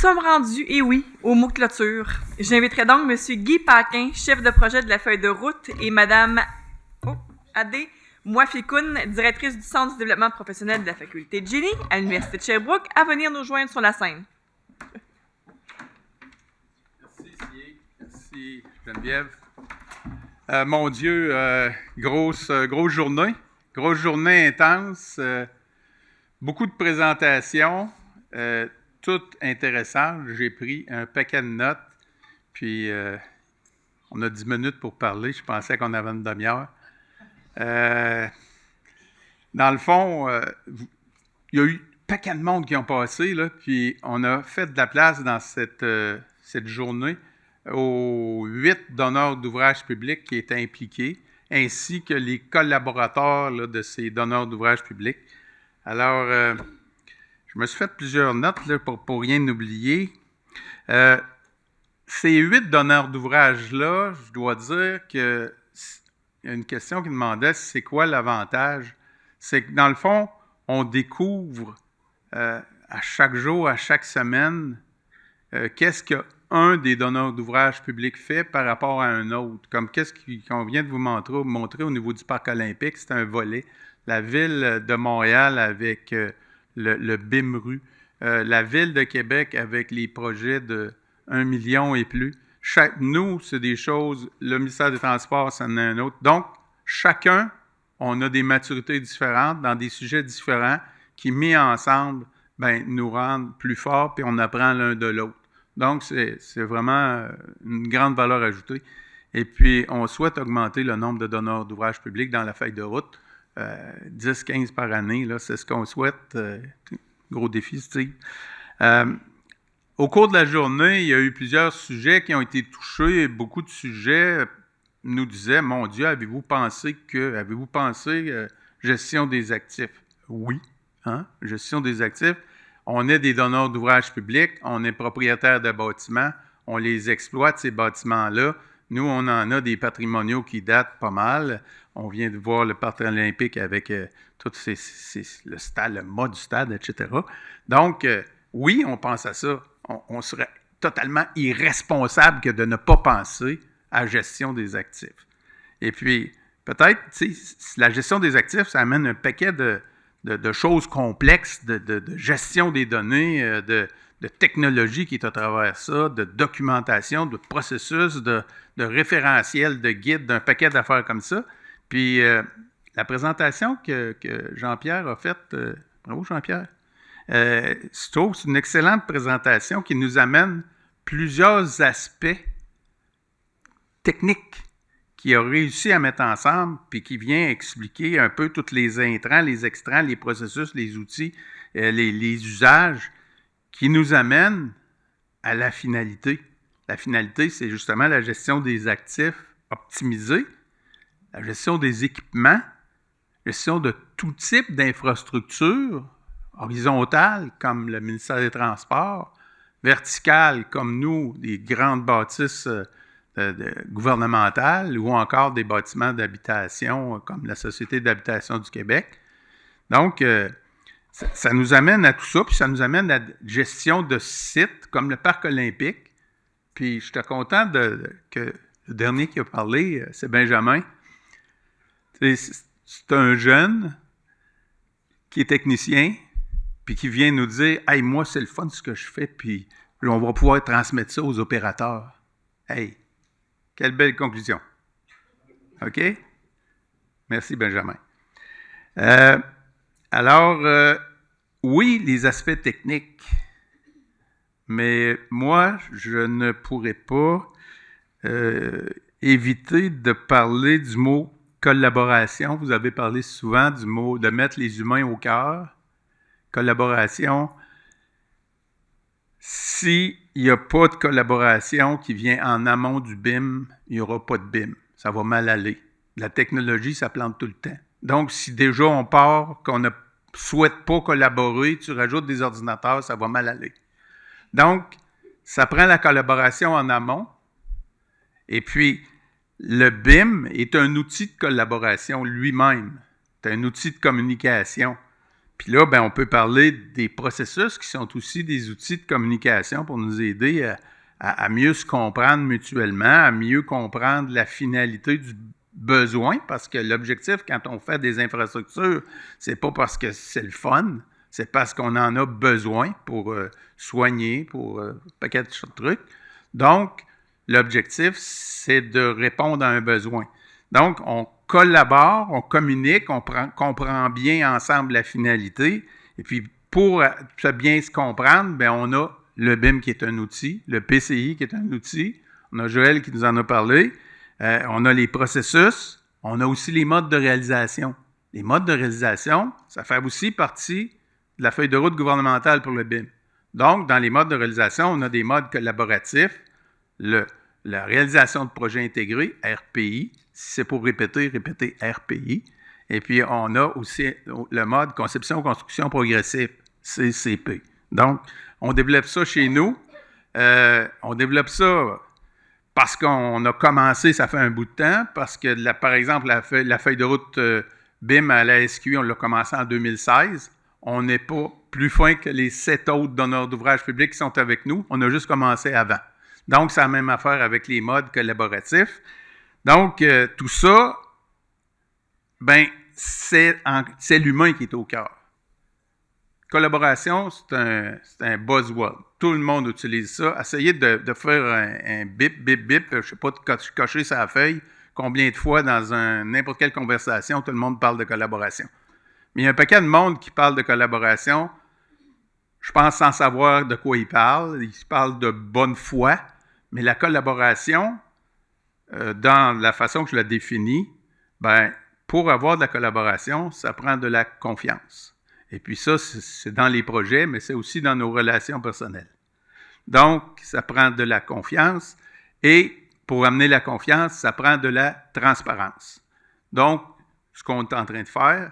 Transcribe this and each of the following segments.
sommes rendus, et oui, au mot clôture. J'inviterai donc M. Guy Paquin, chef de projet de la feuille de route, et Mme Adé Mouafikoun, directrice du Centre du développement professionnel de la faculté de génie à l'Université de Sherbrooke, à venir nous joindre sur la scène. Merci Geneviève. Mon Dieu, grosse journée. Grosse journée intense. Beaucoup de présentations. Toutes intéressantes. J'ai pris un paquet de notes. Puis, on a 10 minutes pour parler. Je pensais qu'on avait une demi-heure. Dans le fond, il y a eu un paquet de monde qui ont passé, là, puis on a fait de la place dans cette journée aux 8 donneurs d'ouvrages publics qui étaient impliqués, ainsi que les collaborateurs là, de ces donneurs d'ouvrages publics. Alors, je me suis fait plusieurs notes là, pour rien oublier. Ces 8 donneurs d'ouvrages-là, je dois dire qu'il y a une question qui demandait c'est quoi l'avantage. C'est que dans le fond, on découvre à chaque jour, à chaque semaine, qu'est-ce qu'un des donneurs d'ouvrages publics fait par rapport à un autre. Comme qu'est-ce qu'on vient de vous montrer au niveau du Parc olympique, c'est un volet. La Ville de Montréal avec le BIMRU, la Ville de Québec avec les projets de 1 million et plus. Nous, c'est des choses, le ministère des Transports, c'en est un autre. Donc, chacun, on a des maturités différentes dans des sujets différents qui, mis ensemble, nous rendent plus forts puis on apprend l'un de l'autre. Donc, c'est vraiment une grande valeur ajoutée. Et puis, on souhaite augmenter le nombre de donneurs d'ouvrages publics dans la feuille de route. 10-15 par année, là, c'est ce qu'on souhaite. Gros défi, Steve. Au cours de la journée, il y a eu plusieurs sujets qui ont été touchés. Beaucoup de sujets nous disaient, mon Dieu, avez-vous pensé gestion des actifs? Oui, gestion des actifs. On est des donneurs d'ouvrages publics, on est propriétaire de bâtiments, on les exploite, ces bâtiments-là. Nous, on en a des patrimoniaux qui datent pas mal. On vient de voir le Parc olympique avec tout le stade, le mât du stade, etc. Donc, oui, on pense à ça. On serait totalement irresponsable que de ne pas penser à la gestion des actifs. Et puis, peut-être, la gestion des actifs, ça amène un paquet de choses complexes, de gestion des données, de technologie qui est à travers ça, de documentation, de processus, de référentiel, de guide, d'un paquet d'affaires comme ça. Puis, la présentation que Jean-Pierre a faite, bravo Jean-Pierre, je trouve que c'est une excellente présentation qui nous amène plusieurs aspects techniques qu'il a réussi à mettre ensemble puis qui vient expliquer un peu tous les intrants, les extrants, les processus, les outils, les usages qui nous amènent à la finalité. La finalité, c'est justement la gestion des actifs optimisés, la gestion des équipements, la gestion de tout type d'infrastructures, horizontale, comme le ministère des Transports, verticale, comme nous, des grandes bâtisses gouvernementales ou encore des bâtiments d'habitation, comme la Société d'habitation du Québec. Donc, ça nous amène à tout ça, puis ça nous amène à la gestion de sites comme le Parc olympique. Puis, j'étais content que le dernier qui a parlé, c'est Benjamin. C'est un jeune qui est technicien, puis qui vient nous dire « Hey, moi, c'est le fun ce que je fais, puis on va pouvoir transmettre ça aux opérateurs. » Hey, quelle belle conclusion. OK? Merci, Benjamin. Alors, oui, les aspects techniques, mais moi, je ne pourrais pas éviter de parler du mot collaboration. Vous avez parlé souvent du mot de mettre les humains au cœur. Collaboration. S'il n'y a pas de collaboration qui vient en amont du BIM, il n'y aura pas de BIM. Ça va mal aller. La technologie, ça plante tout le temps. Donc, si déjà on part, qu'on ne souhaite pas collaborer, tu rajoutes des ordinateurs, ça va mal aller. Donc, ça prend la collaboration en amont. Et puis, le BIM est un outil de collaboration lui-même. C'est un outil de communication. Puis là, ben, on peut parler des processus qui sont aussi des outils de communication pour nous aider à mieux se comprendre mutuellement, à mieux comprendre la finalité du besoin, parce que l'objectif, quand on fait des infrastructures, c'est pas parce que c'est le fun, c'est parce qu'on en a besoin pour soigner, pour un paquet de trucs. Donc, l'objectif, c'est de répondre à un besoin. Donc, on collabore, on communique, on comprend bien ensemble la finalité. Et puis, pour bien se comprendre, bien, on a le BIM qui est un outil, le PCI qui est un outil. On a Joël qui nous en a parlé. On a les processus. On a aussi les modes de réalisation. Les modes de réalisation, ça fait aussi partie de la feuille de route gouvernementale pour le BIM. Donc, dans les modes de réalisation, on a des modes collaboratifs, la réalisation de projets intégrés, RPI. Si c'est pour répéter RPI. Et puis, on a aussi le mode conception-construction progressive, CCP. Donc, on développe ça chez nous. On développe ça parce qu'on a commencé, ça fait un bout de temps, parce que, par exemple, la feuille de route BIM à la SQ, on l'a commencé en 2016. On n'est pas plus fin que les 7 autres donneurs d'ouvrages publics qui sont avec nous. On a juste commencé avant. Donc, c'est la même affaire avec les modes collaboratifs. Donc, tout ça, ben, c'est l'humain qui est au cœur. Collaboration, c'est un buzzword. Tout le monde utilise ça. Essayez de faire un bip, bip, bip, je ne sais pas, de cocher sa feuille, combien de fois dans n'importe quelle conversation, tout le monde parle de collaboration. Mais il y a un paquet de monde qui parle de collaboration, je pense sans savoir de quoi ils parlent. Ils parlent de bonne foi, mais la collaboration, dans la façon que je la définis, ben, pour avoir de la collaboration, ça prend de la confiance. Et puis ça, c'est dans les projets, mais c'est aussi dans nos relations personnelles. Donc, ça prend de la confiance. Et pour amener la confiance, ça prend de la transparence. Donc, ce qu'on est en train de faire,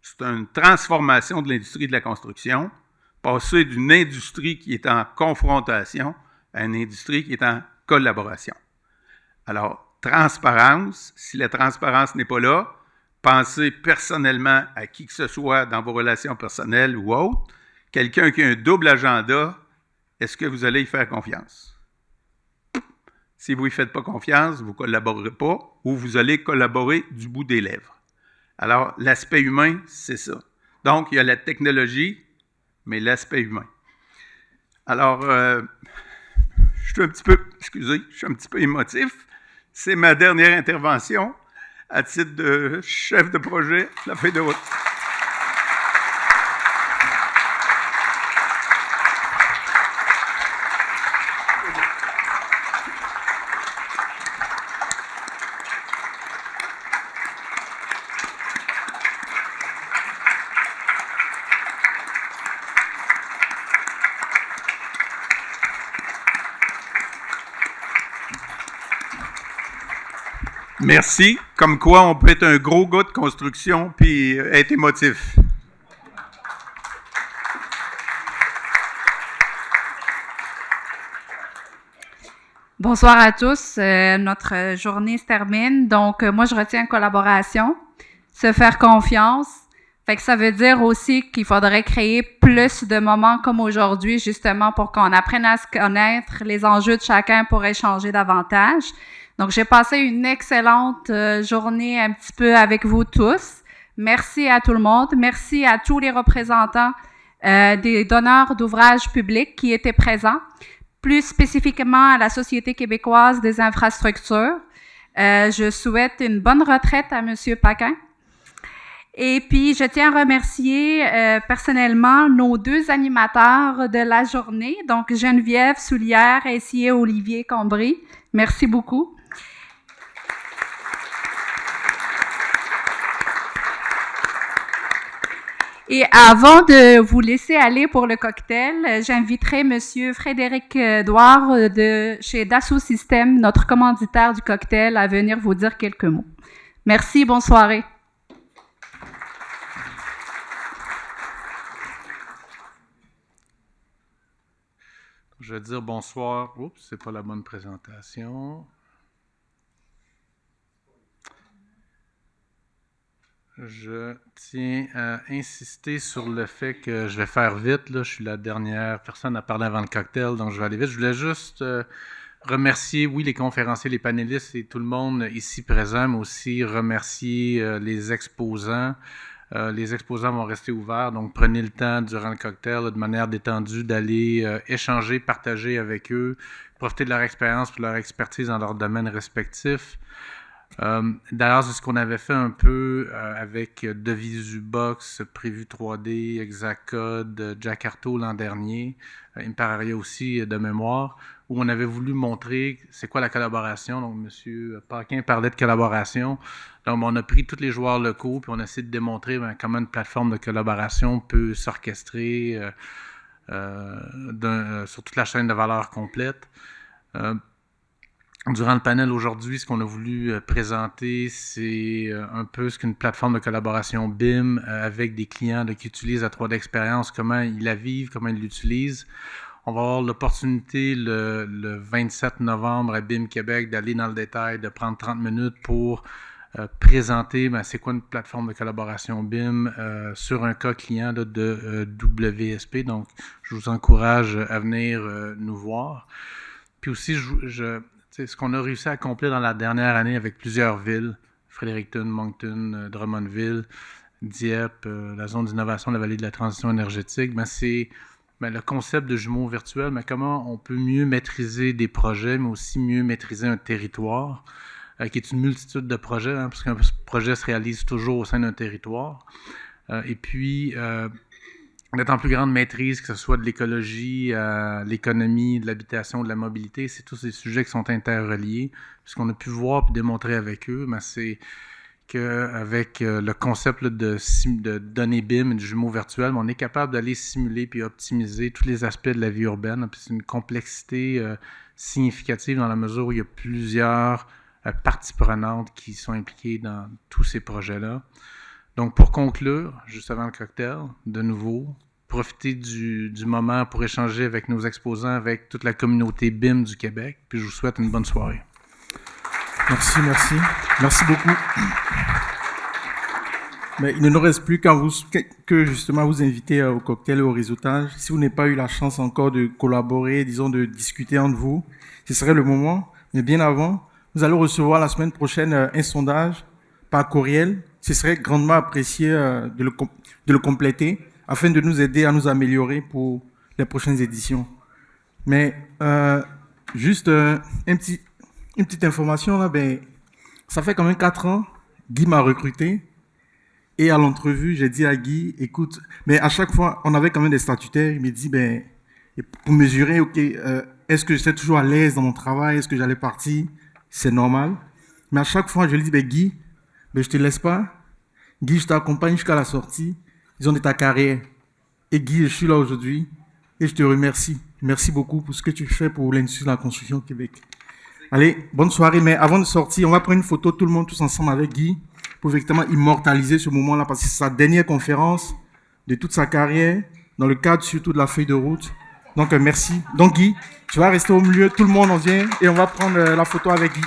c'est une transformation de l'industrie de la construction, passer d'une industrie qui est en confrontation à une industrie qui est en collaboration. Alors, transparence, si la transparence n'est pas là, pensez personnellement à qui que ce soit dans vos relations personnelles ou autres. Quelqu'un qui a un double agenda, est-ce que vous allez y faire confiance? Si vous ne lui faites pas confiance, vous ne collaborerez pas ou vous allez collaborer du bout des lèvres. Alors, l'aspect humain, c'est ça. Donc, il y a la technologie, mais l'aspect humain. Alors, je suis un petit peu émotif. C'est ma dernière intervention à titre de chef de projet de la feuille de route. Merci. Comme quoi, on peut être un gros gars de construction puis être émotif. Bonsoir à tous. Notre journée se termine. Donc, moi, je retiens collaboration, se faire confiance. Fait que ça veut dire aussi qu'il faudrait créer plus de moments comme aujourd'hui, justement, pour qu'on apprenne à se connaître, les enjeux de chacun pour échanger davantage. Donc, j'ai passé une excellente journée un petit peu avec vous tous. Merci à tout le monde. Merci à tous les représentants des donneurs d'ouvrages publics qui étaient présents, plus spécifiquement à la Société québécoise des infrastructures. Je souhaite une bonne retraite à M. Paquin. Et puis, je tiens à remercier personnellement nos 2 animateurs de la journée, donc Geneviève Soulière ainsi Olivier Combry. Merci beaucoup. Et avant de vous laisser aller pour le cocktail, j'inviterai M. Frédéric Douard de chez Dassault Systèmes, notre commanditaire du cocktail, à venir vous dire quelques mots. Merci, bonne soirée. Je vais dire bonsoir. Oups, c'est pas la bonne présentation. Je tiens à insister sur le fait que je vais faire vite. Là. Je suis la dernière personne à parler avant le cocktail, donc je vais aller vite. Je voulais juste remercier, oui, les conférenciers, les panélistes et tout le monde ici présent, mais aussi remercier les exposants. Les exposants vont rester ouverts, donc prenez le temps durant le cocktail de manière détendue d'aller échanger, partager avec eux, profiter de leur expérience et de leur expertise dans leur domaine respectif. D'ailleurs, c'est ce qu'on avait fait un peu avec DeVisubox, Prévu 3D, Exacode, Jakarta l'an dernier, Imperaria aussi de mémoire, où on avait voulu montrer c'est quoi la collaboration. Donc, M. Paquin parlait de collaboration. Donc, on a pris tous les joueurs locaux puis on a essayé de démontrer comment une plateforme de collaboration peut s'orchestrer sur toute la chaîne de valeur complète. Durant le panel aujourd'hui, ce qu'on a voulu présenter, c'est un peu ce qu'une plateforme de collaboration BIM avec des clients qui utilisent la 3D Experience, comment ils la vivent, comment ils l'utilisent. On va avoir l'opportunité le 27 novembre à BIM Québec d'aller dans le détail, de prendre 30 minutes pour présenter c'est quoi une plateforme de collaboration BIM sur un cas client de WSP. Donc, je vous encourage à venir nous voir. Puis aussi, ce qu'on a réussi à accomplir dans la dernière année avec plusieurs villes, Fredericton, Moncton, Drummondville, Dieppe, la zone d'innovation de la vallée de la transition énergétique, c'est le concept de jumeaux virtuels, mais comment on peut mieux maîtriser des projets, mais aussi mieux maîtriser un territoire, qui est une multitude de projets, parce qu'un projet se réalise toujours au sein d'un territoire. Et puis, d'être en plus grande maîtrise, que ce soit de l'écologie, l'économie, de l'habitation, de la mobilité, c'est tous ces sujets qui sont interreliés. Ce qu'on a pu voir et démontrer avec eux, c'est qu'avec le concept de données BIM et de jumeaux virtuels, on est capable d'aller simuler puis optimiser tous les aspects de la vie urbaine. Puis c'est une complexité significative dans la mesure où il y a plusieurs parties prenantes qui sont impliquées dans tous ces projets-là. Donc, pour conclure, juste avant le cocktail, de nouveau, profitez du moment pour échanger avec nos exposants, avec toute la communauté BIM du Québec. Puis je vous souhaite une bonne soirée. Merci, merci. Merci beaucoup. Mais il ne nous reste plus que justement vous inviter au cocktail et au réseautage. Si vous n'avez pas eu la chance encore de collaborer, disons de discuter entre vous, ce serait le moment. Mais bien avant, vous allez recevoir la semaine prochaine un sondage par courriel. Ce serait grandement apprécié de le compléter afin de nous aider à nous améliorer pour les prochaines éditions. Mais juste une petite information, là, ça fait quand même 4 ans, Guy m'a recruté et à l'entrevue, j'ai dit à Guy, écoute, mais à chaque fois, on avait quand même des statutaires, il m'a dit, pour mesurer, ok, est-ce que j'étais toujours à l'aise dans mon travail, est-ce que j'allais partir, c'est normal. Mais à chaque fois, je lui dis, Guy, je te laisse pas. Guy, je t'accompagne jusqu'à la sortie, disons, de ta carrière. Et Guy, je suis là aujourd'hui et je te remercie. Merci beaucoup pour ce que tu fais pour l'industrie de la construction au Québec. Allez, bonne soirée. Mais avant de sortir, on va prendre une photo, tout le monde, tous ensemble avec Guy, pour effectivement immortaliser ce moment-là, parce que c'est sa dernière conférence de toute sa carrière, dans le cadre surtout de la feuille de route. Donc, merci. Donc, Guy, tu vas rester au milieu, tout le monde en vient, et on va prendre la photo avec Guy.